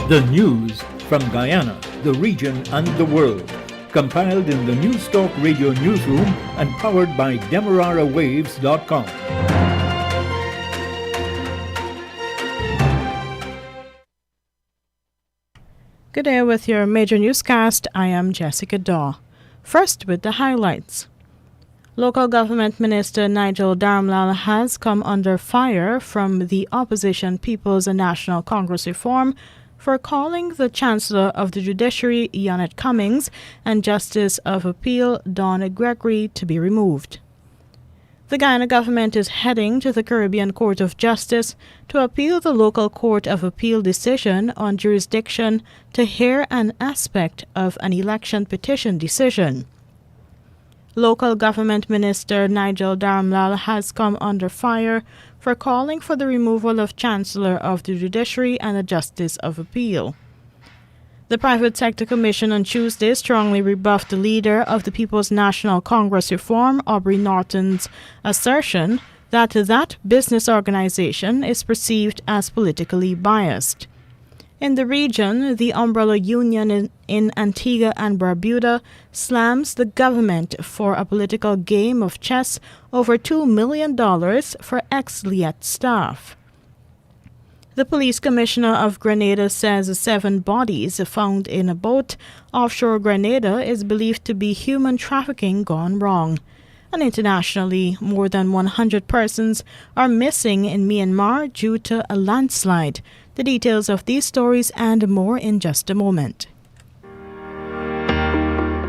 The news from Guyana, the region and the world. Compiled in the News Talk Radio newsroom and powered by DemeraraWaves.com. Good day with your major newscast. I am Jessica Daw. First with the highlights. Local Government Minister Nigel Darmlal has come under fire from the opposition People's National Congress Reform for calling the Chancellor of the Judiciary, Janet Cummings, and Justice of Appeal, Don Gregory, to be removed. The Guyana government is heading to the Caribbean Court of Justice to appeal the local Court of Appeal decision on jurisdiction to hear an aspect of an election petition decision. Local Government Minister Nigel Darmlal has come under fire for calling for the removal of Chancellor of the Judiciary and a Justice of Appeal. The Private Sector Commission on Tuesday strongly rebuffed the leader of the People's National Congress Reform, Aubrey Norton's assertion that that business organization is perceived as politically biased. In the region, the umbrella union in Antigua and Barbuda slams the government for a political game of chess over $2 million for ex-Liet staff. The police commissioner of Grenada says 7 bodies found in a boat offshore Grenada is believed to be human trafficking gone wrong. And internationally, more than 100 persons are missing in Myanmar due to a landslide. The details of these stories and more in just a moment.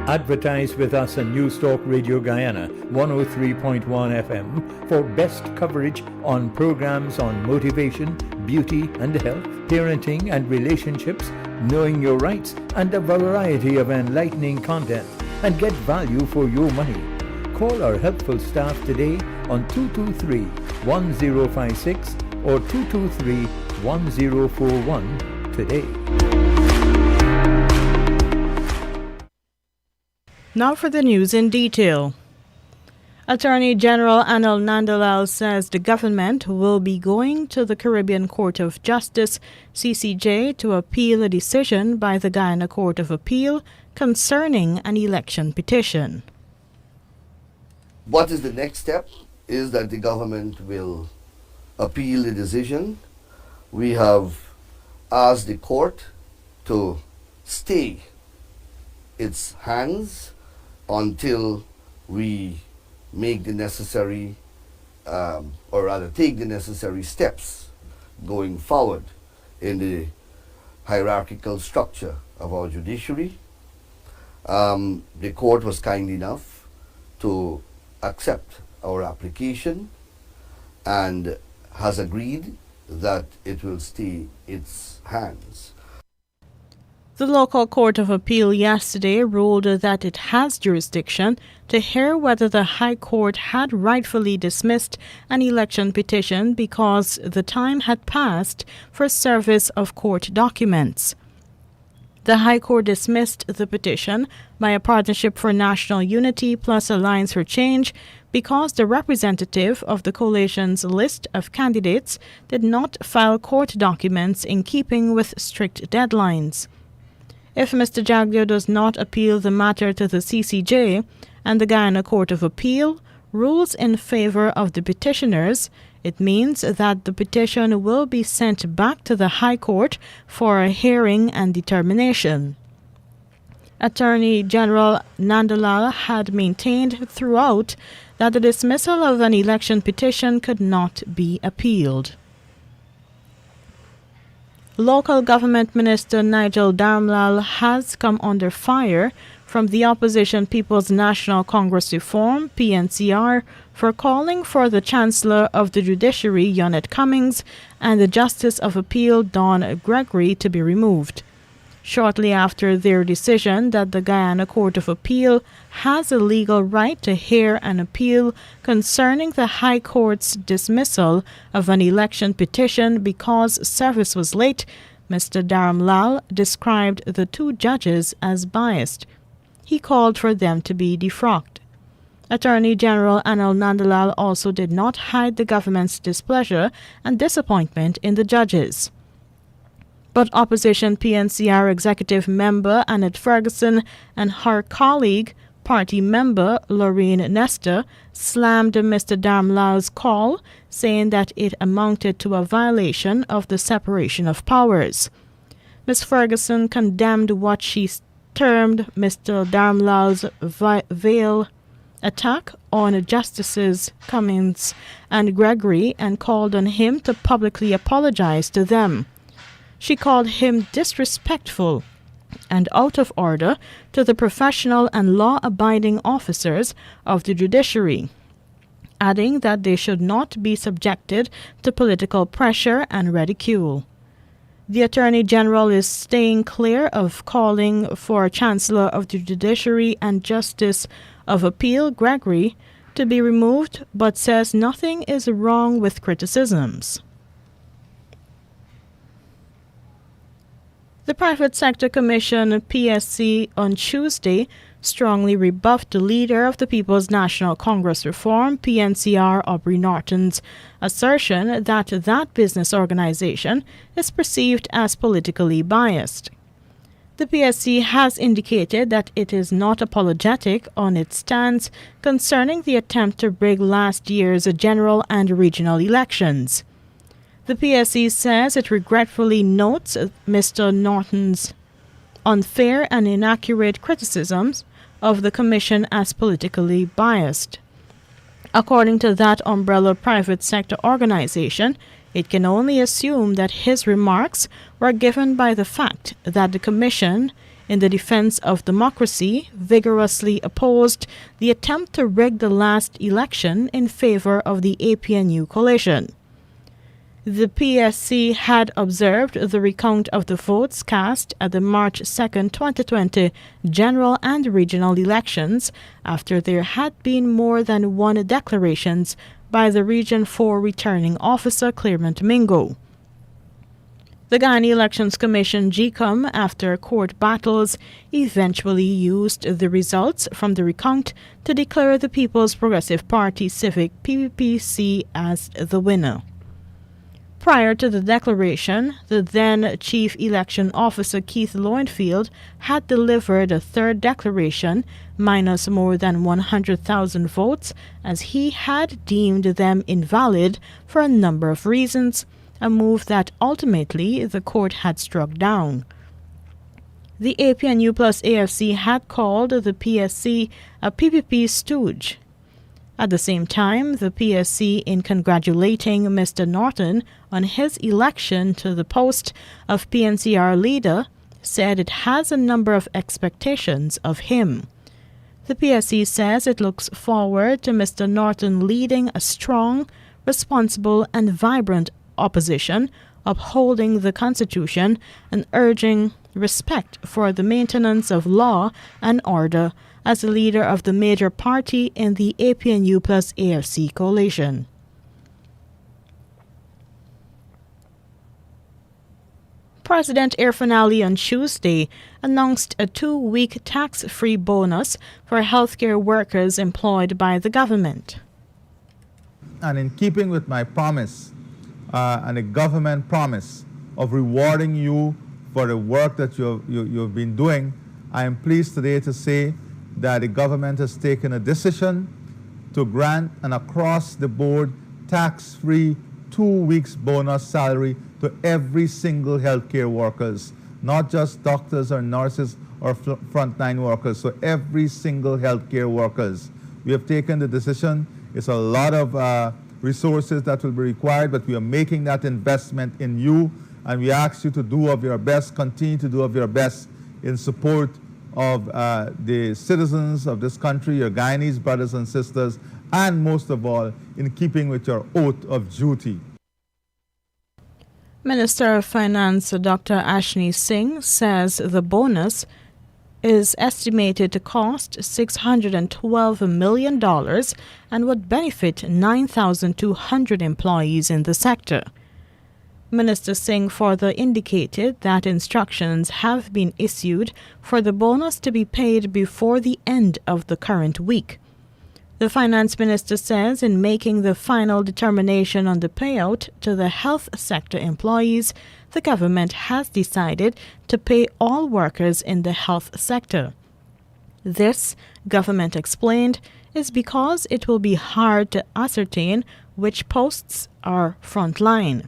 Advertise with us on News Talk Radio Guyana 103.1 FM for best coverage on programs on motivation, beauty and health, parenting and relationships, knowing your rights, and a variety of enlightening content, and get value for your money. Call our helpful staff today on 223-1056 or 223-1041 today. Now for the news in detail. Attorney General Anil Nandalal says the government will be going to the Caribbean Court of Justice, CCJ, to appeal a decision by the Guyana Court of Appeal concerning an election petition. What is the next step is that the government will appeal the decision. We have asked the court to stay its hands until we make the necessary, or rather take the necessary steps going forward in the hierarchical structure of our judiciary. The court was kind enough to accept our application and has agreed that it will stay its hands. The local Court of Appeal yesterday ruled that it has jurisdiction to hear whether the High Court had rightfully dismissed an election petition because the time had passed for service of court documents. The High Court dismissed the petition by a Partnership for National Unity plus Alliance for Change because the representative of the coalition's list of candidates did not file court documents in keeping with strict deadlines. If Mr. Jaglio does not appeal the matter to the CCJ and the Guyana Court of Appeal rules in favor of the petitioners, it means that the petition will be sent back to the High Court for a hearing and determination. Attorney General Nandalal had maintained throughout that the dismissal of an election petition could not be appealed. Local Government Minister Nigel Darmlal has come under fire from the opposition People's National Congress Reform, PNCR, for calling for the Chancellor of the Judiciary, Janet Cummings, and the Justice of Appeal, Don Gregory, to be removed. Shortly after their decision that the Guyana Court of Appeal has a legal right to hear an appeal concerning the High Court's dismissal of an election petition because service was late, Mr. Darmlal described the 2 judges as biased. He called for them to be defrocked. Attorney General Anil Nandalal also did not hide the government's displeasure and disappointment in the judges. But opposition PNCR executive member Annette Ferguson and her colleague, party member Lorraine Nestor, slammed Mr. Darmlal's call, saying that it amounted to a violation of the separation of powers. Ms. Ferguson condemned what she termed Mr. Darmlal's veiled attack on Justices Cummins and Gregory and called on him to publicly apologize to them. She called him disrespectful and out of order to the professional and law-abiding officers of the judiciary, adding that they should not be subjected to political pressure and ridicule. The Attorney General is staying clear of calling for Chancellor of the Judiciary and Justice of Appeal Gregory to be removed, but says nothing is wrong with criticisms. The Private Sector Commission, PSC, on Tuesday strongly rebuffed the leader of the People's National Congress Reform, PNCR, Aubrey Norton's assertion that that business organization is perceived as politically biased. The PSC has indicated that it is not apologetic on its stance concerning the attempt to rig last year's general and regional elections. The PSC says it regretfully notes Mr. Norton's unfair and inaccurate criticisms of the Commission as politically biased. According to that umbrella private sector organization, it can only assume that his remarks were given by the fact that the Commission, in the defense of democracy, vigorously opposed the attempt to rig the last election in favor of the APNU coalition. The PSC had observed the recount of the votes cast at the March 2, 2020 general and regional elections after there had been more than one declarations by the Region 4 returning officer Clement Mingo. The Guyana Elections Commission GCOM, after court battles, eventually used the results from the recount to declare the People's Progressive Party Civic PPC as the winner. Prior to the declaration, the then Chief Election Officer Keith Lowenfield had delivered a third declaration minus more than 100,000 votes, as he had deemed them invalid for a number of reasons, a move that ultimately the court had struck down. The APNU plus AFC had called the PSC a PPP stooge. At the same time, the PSC, in congratulating Mr. Norton on his election to the post of PNCR leader, said it has a number of expectations of him. The PSC says it looks forward to Mr. Norton leading a strong, responsible and vibrant opposition, upholding the Constitution and urging respect for the maintenance of law and order as the leader of the major party in the APNU plus AFC coalition. President Irfan Ali on Tuesday announced a 2-week tax-free bonus for healthcare workers employed by the government. And in keeping with my promise and the government promise of rewarding you for the work that you've been doing, I am pleased today to say that the government has taken a decision to grant an across-the-board tax-free 2 weeks bonus salary to every single healthcare workers, not just doctors or nurses or frontline workers, so every single healthcare workers. We have taken the decision. It's a lot of resources that will be required, but we are making that investment in you, and we ask you to do of your best, continue to do of your best in support of the citizens of this country, your Guyanese brothers and sisters, and most of all, in keeping with your oath of duty. Minister of Finance Dr. Ashni Singh says the bonus is estimated to cost $612 million and would benefit 9,200 employees in the sector. Minister Singh further indicated that instructions have been issued for the bonus to be paid before the end of the current week. The finance minister says in making the final determination on the payout to the health sector employees, the government has decided to pay all workers in the health sector. This, government explained, is because it will be hard to ascertain which posts are frontline.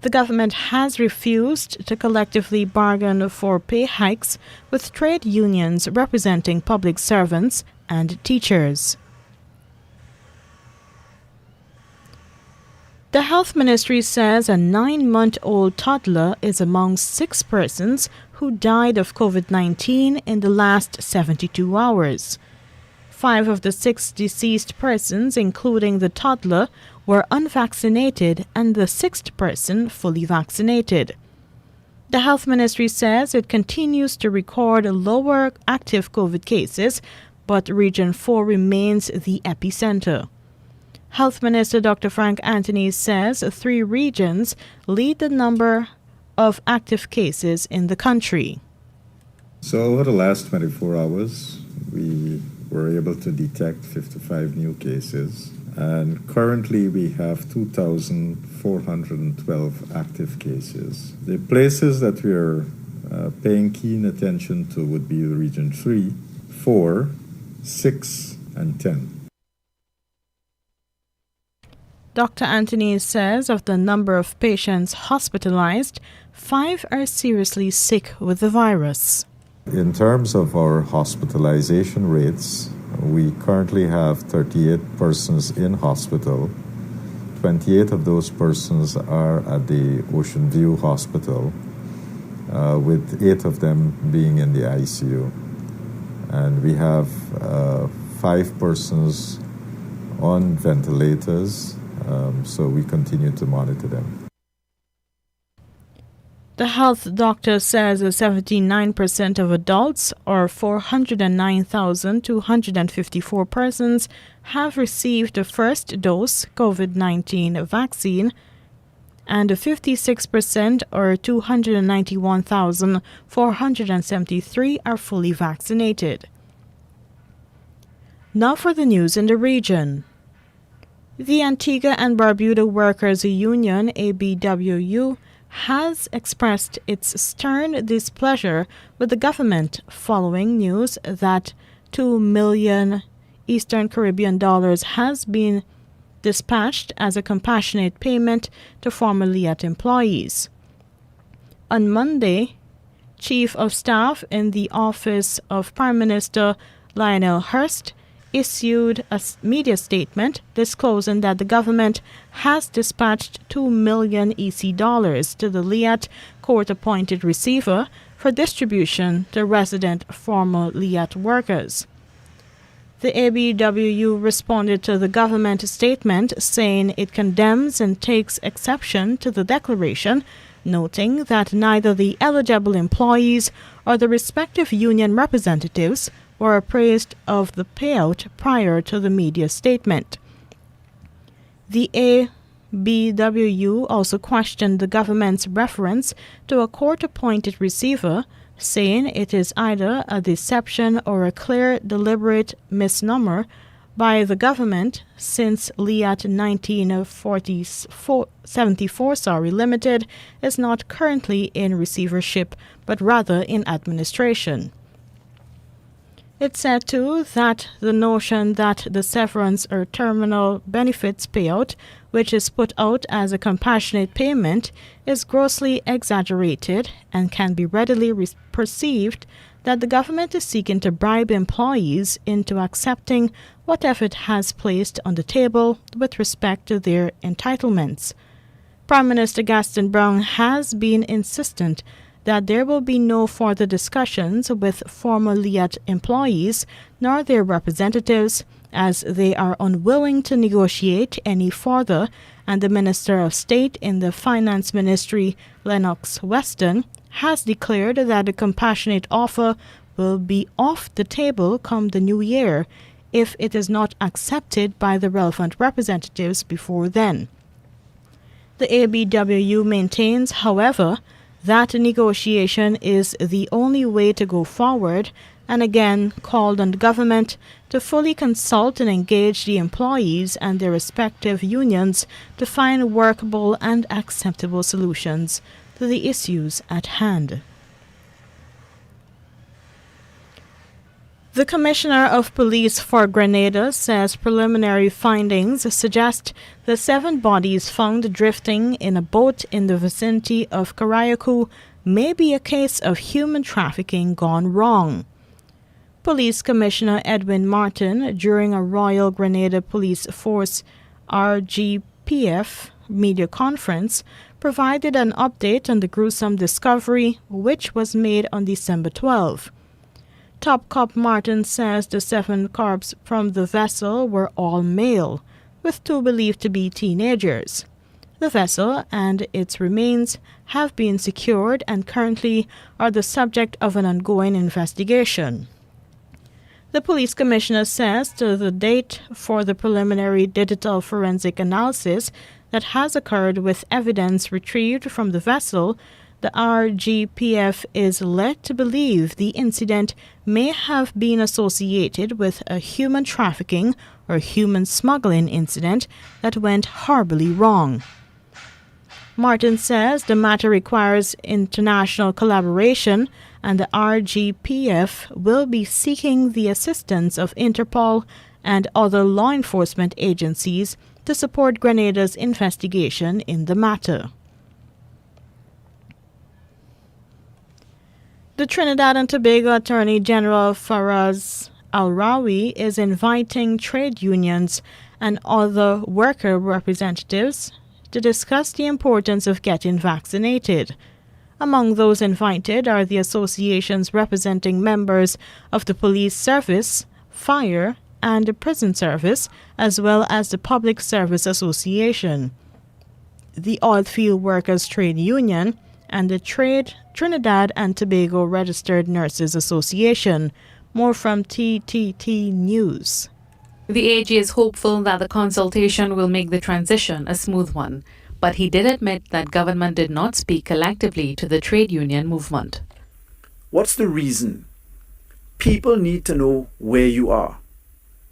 The government has refused to collectively bargain for pay hikes with trade unions representing public servants and teachers. The Health Ministry says a 9-month-old toddler is among 6 persons who died of COVID-19 in the last 72 hours. 5 of the 6 deceased persons, including the toddler, were unvaccinated and the 6th person fully vaccinated. The Health Ministry says it continues to record lower active COVID cases, but Region 4 remains the epicenter. Health Minister Dr. Frank Anthony says 3 regions lead the number of active cases in the country. So over the last 24 hours, we were able to detect 55 new cases, and currently we have 2,412 active cases. The places that we are paying keen attention to would be Region 3, 4, 6, and 10. Dr. Anthony says of the number of patients hospitalized, 5 are seriously sick with the virus. In terms of our hospitalization rates, we currently have 38 persons in hospital. 28 of those persons are at the Ocean View Hospital, with 8 of them being in the ICU. And we have 5 persons on ventilators, so we continue to monitor them. The health doctor says 79% of adults, or 409,254 persons, have received the first dose COVID-19 vaccine, and 56%, or 291,473, are fully vaccinated. Now for the news in the region. The Antigua and Barbuda Workers Union, ABWU, has expressed its stern displeasure with the government following news that $2 million Eastern Caribbean dollars has been dispatched as a compassionate payment to former LIAT employees. On Monday, Chief of Staff in the Office of Prime Minister Lionel Hurst issued a media statement disclosing that the government has dispatched $2 million EC dollars to the LIAT court-appointed receiver for distribution to resident former LIAT workers. The ABWU responded to the government statement saying it condemns and takes exception to the declaration, noting that neither the eligible employees or the respective union representatives were appraised of the payout prior to the media statement. The ABWU also questioned the government's reference to a court-appointed receiver, saying it is either a deception or a clear, deliberate misnomer by the government since LIAT 1974 Limited is not currently in receivership but rather in administration. It said, too, that the notion that the severance or terminal benefits payout, which is put out as a compassionate payment, is grossly exaggerated and can be readily perceived that the government is seeking to bribe employees into accepting whatever it has placed on the table with respect to their entitlements. Prime Minister Gaston Brown has been insistent that there will be no further discussions with former LIAT employees nor their representatives, as they are unwilling to negotiate any further, and the Minister of State in the Finance Ministry, Lennox Weston, has declared that a compassionate offer will be off the table come the new year if it is not accepted by the relevant representatives before then. The ABWU maintains, however, that negotiation is the only way to go forward, and again called on the government to fully consult and engage the employees and their respective unions to find workable and acceptable solutions to the issues at hand. The Commissioner of Police for Grenada says preliminary findings suggest the 7 bodies found drifting in a boat in the vicinity of Carayacu may be a case of human trafficking gone wrong. Police Commissioner Edwin Martin, during a Royal Grenada Police Force RGPF media conference, provided an update on the gruesome discovery, which was made on December 12. Top Cop Martin says the 7 corpses from the vessel were all male, with 2 believed to be teenagers. The vessel and its remains have been secured and currently are the subject of an ongoing investigation. The police commissioner says the date for the preliminary digital forensic analysis that has occurred with evidence retrieved from the vessel, the RGPF is led to believe the incident may have been associated with a human trafficking or human smuggling incident that went horribly wrong. Martin says the matter requires international collaboration, and the RGPF will be seeking the assistance of Interpol and other law enforcement agencies to support Grenada's investigation in the matter. The Trinidad and Tobago Attorney General Faraz Al-Rawi is inviting trade unions and other worker representatives to discuss the importance of getting vaccinated. Among those invited are the associations representing members of the police service, fire, and the prison service, as well as the Public Service Association, the Oilfield Workers Trade Union, and the Trinidad and Tobago Registered Nurses Association. More from TTT News. The AG is hopeful that the consultation will make the transition a smooth one, but he did admit that government did not speak collectively to the trade union movement. What's the reason? People need to know where you are.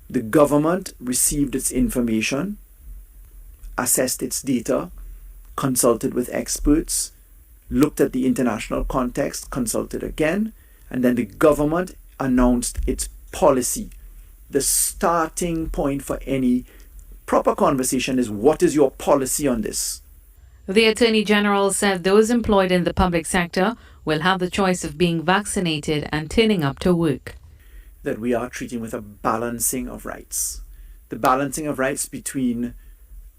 The government received its information, assessed its data, consulted with experts, looked at the international context, consulted again, and then the government announced its policy. The starting point for any proper conversation is, what is your policy on this? The Attorney General said those employed in the public sector will have the choice of being vaccinated and turning up to work. That we are treating with a balancing of rights. The balancing of rights between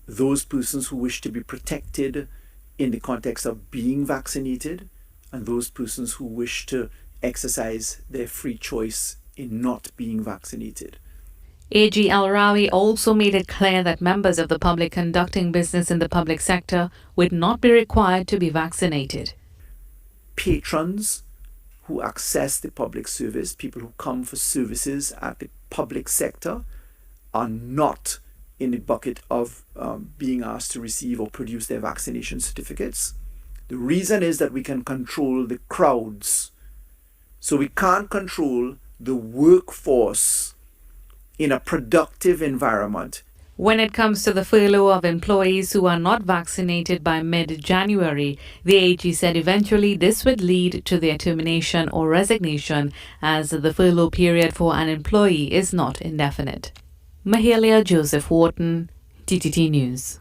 those persons who wish to be protected in the context of being vaccinated and those persons who wish to exercise their free choice in not being vaccinated. AG Al-Rawi also made it clear that members of the public conducting business in the public sector would not be required to be vaccinated. Patrons who access the public service, people who come for services at the public sector, are not in the bucket of being asked to receive or produce their vaccination certificates. The reason is that we can control the crowds. So we can't control the workforce in a productive environment. When it comes to the furlough of employees who are not vaccinated by mid-January, the AG said eventually this would lead to their termination or resignation, as the furlough period for an employee is not indefinite. Mahalia Joseph Wharton, TTT News.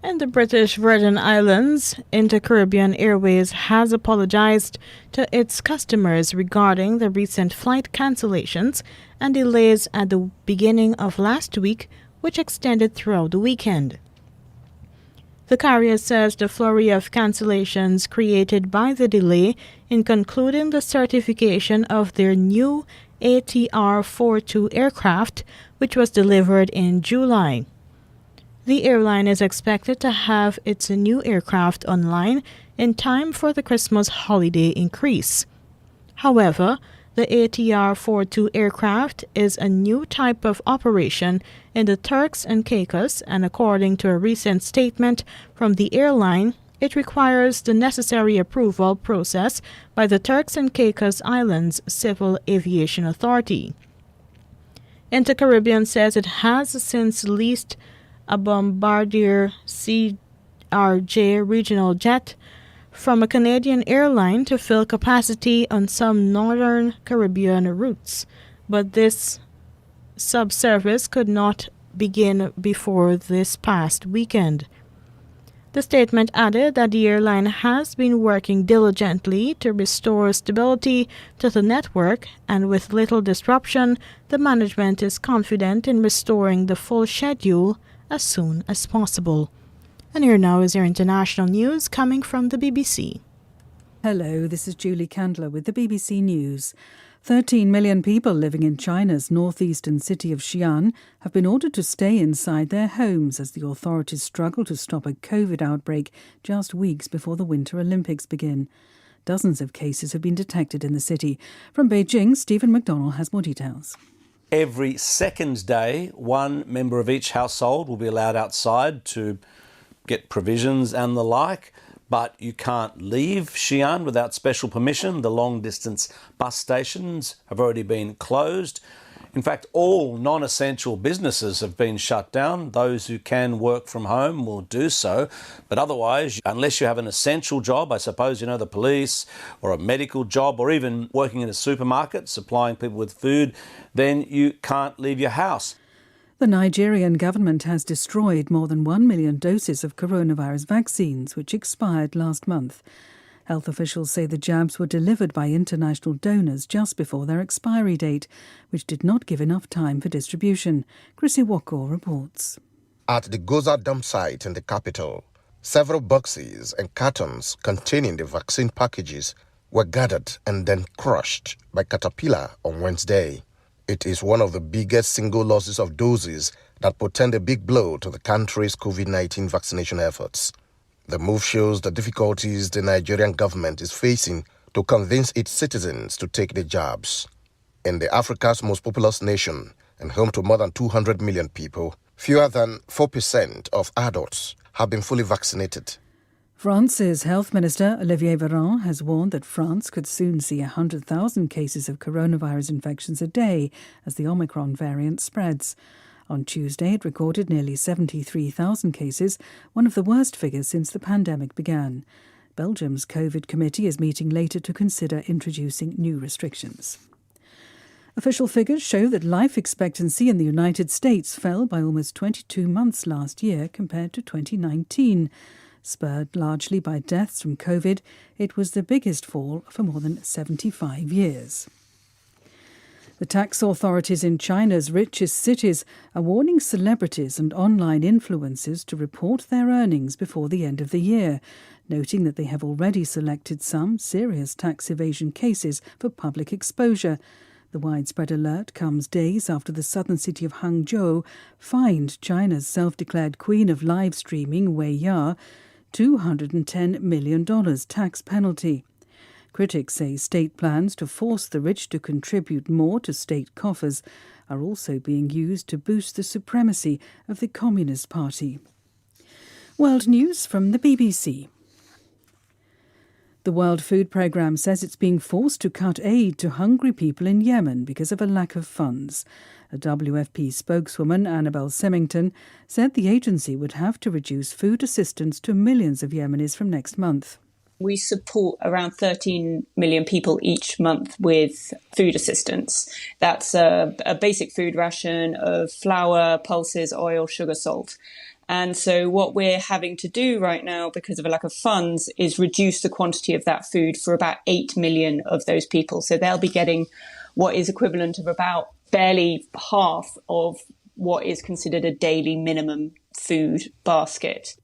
In the British Virgin Islands, Inter-Caribbean Airways has apologized to its customers regarding the recent flight cancellations and delays at the beginning of last week, which extended throughout the weekend. The carrier says the flurry of cancellations created by the delay in concluding the certification of their new ATR-42 aircraft, which was delivered in July. The airline is expected to have its new aircraft online in time for the Christmas holiday increase. However, the ATR-42 aircraft is a new type of operation in the Turks and Caicos, and according to a recent statement from the airline, It requires the necessary approval process by the Turks and Caicos Islands Civil Aviation Authority. Intercaribbean says it has since leased a Bombardier CRJ regional jet from a Canadian airline to fill capacity on some northern Caribbean routes, but this sub-service could not begin before this past weekend. The statement added that the airline has been working diligently to restore stability to the network, and with little disruption, the management is confident in restoring the full schedule as soon as possible. And here now is your international news coming from the BBC. Hello, this is Julie Candler with the BBC News. 13 million people living in China's northeastern city of Xi'an have been ordered to stay inside their homes as the authorities struggle to stop a COVID outbreak just weeks before the Winter Olympics begin. Dozens of cases have been detected in the city. From Beijing, Stephen McDonnell has more details. Every second day, one member of each household will be allowed outside to get provisions and the like, but you can't leave Xi'an without special permission. The long-distance bus stations have already been closed. In fact, all non-essential businesses have been shut down. Those who can work from home will do so. But otherwise, unless you have an essential job, I suppose, the police or a medical job or even working in a supermarket, supplying people with food, then you can't leave your house. The Nigerian government has destroyed more than 1 million doses of coronavirus vaccines, which expired last month. Health officials say the jabs were delivered by international donors just before their expiry date, which did not give enough time for distribution. Chrissy Wako reports. At the Goza dump site in the capital, several boxes and cartons containing the vaccine packages were gathered and then crushed by caterpillar on Wednesday. It is one of the biggest single losses of doses that portend a big blow to the country's COVID-19 vaccination efforts. The move shows the difficulties the Nigerian government is facing to convince its citizens to take the jabs. In the Africa's most populous nation and home to more than 200 million people, fewer than 4% of adults have been fully vaccinated. France's Health Minister Olivier Véran has warned that France could soon see 100,000 cases of coronavirus infections a day as the Omicron variant spreads. On Tuesday, it recorded nearly 73,000 cases, one of the worst figures since the pandemic began. Belgium's COVID committee is meeting later to consider introducing new restrictions. Official figures show that life expectancy in the United States fell by almost 22 months last year compared to 2019. Spurred largely by deaths from COVID, it was the biggest fall for more than 75 years. The tax authorities in China's richest cities are warning celebrities and online influencers to report their earnings before the end of the year, noting that they have already selected some serious tax evasion cases for public exposure. The widespread alert comes days after the southern city of Hangzhou fined China's self-declared queen of live streaming, Wei Ya, $210 million tax penalty. Critics say state plans to force the rich to contribute more to state coffers are also being used to boost the supremacy of the Communist Party. World News from the BBC. The World Food Programme says it's being forced to cut aid to hungry people in Yemen because of a lack of funds. A WFP spokeswoman, Annabel Symington, said the agency would have to reduce food assistance to millions of Yemenis from next month. We support around 13 million people each month with food assistance. That's a basic food ration of flour, pulses, oil, sugar, salt. And so what we're having to do right now, because of a lack of funds, is reduce the quantity of that food for about 8 million of those people. So they'll be getting what is equivalent of about barely half of what is considered a daily minimum food basket.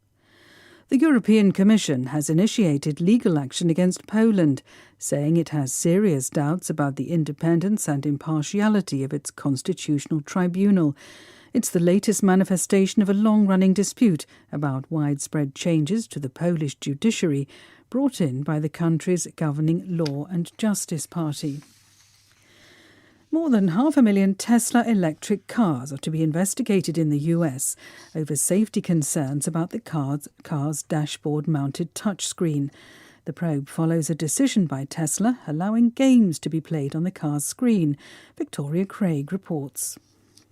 The European Commission has initiated legal action against Poland, saying it has serious doubts about the independence and impartiality of its constitutional tribunal. It's the latest manifestation of a long-running dispute about widespread changes to the Polish judiciary brought in by the country's governing Law and Justice Party. More than 500,000 Tesla electric cars are to be investigated in the US over safety concerns about the car's dashboard-mounted touchscreen. The probe follows a decision by Tesla allowing games to be played on the car's screen. Victoria Craig reports.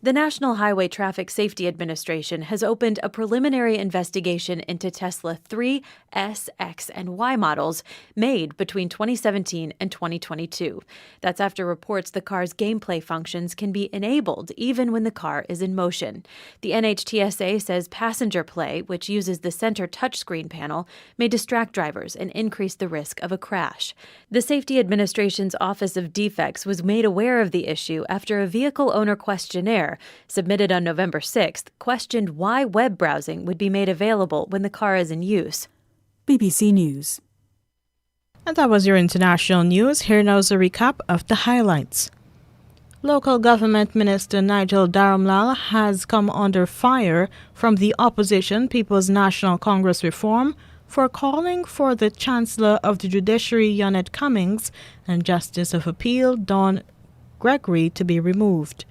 The National Highway Traffic Safety Administration has opened a preliminary investigation into Tesla 3, S, X, and Y models made between 2017 and 2022. That's after reports the car's gameplay functions can be enabled even when the car is in motion. The NHTSA says passenger play, which uses the center touchscreen panel, may distract drivers and increase the risk of a crash. The Safety Administration's Office of Defects was made aware of the issue after a vehicle owner questionnaire submitted on November 6th, questioned why web browsing would be made available when the car is in use. BBC News. And that was your international news. Here now is a recap of the highlights. Local Government Minister Nigel Dharamlal has come under fire from the opposition People's National Congress Reform for calling for the Chancellor of the Judiciary, Yonette Cummings, and Justice of Appeal, Don Gregory, to be removed.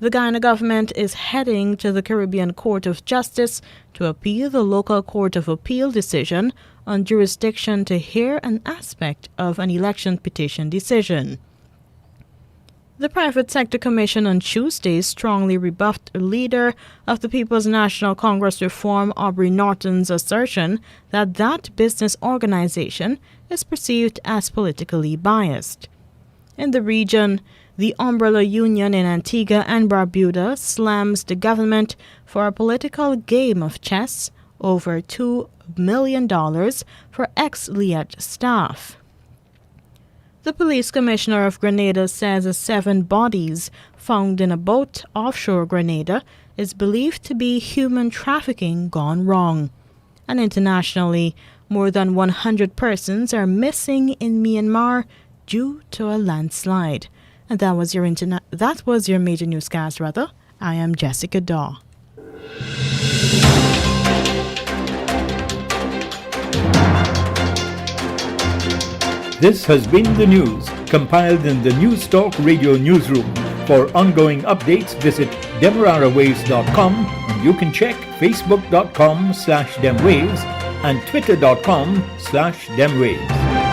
The Guyana government is heading to the Caribbean Court of Justice to appeal the local Court of Appeal decision on jurisdiction to hear an aspect of an election petition decision. The Private Sector Commission on Tuesday strongly rebuffed a leader of the People's National Congress Reform, Aubrey Norton's assertion that that business organization is perceived as politically biased. In the region, the Umbrella Union in Antigua and Barbuda slams the government for a political game of chess over $2 million for ex-LIAT staff. The police commissioner of Grenada says 7 bodies found in a boat offshore Grenada is believed to be human trafficking gone wrong. And internationally, more than 100 persons are missing in Myanmar due to a landslide. And that was your major newscast, rather. I am Jessica Daw. This has been the news, compiled in the News Talk Radio newsroom. For ongoing updates, visit demerarawaves.com, and you can check facebook.com/demwaves and twitter.com/demwaves.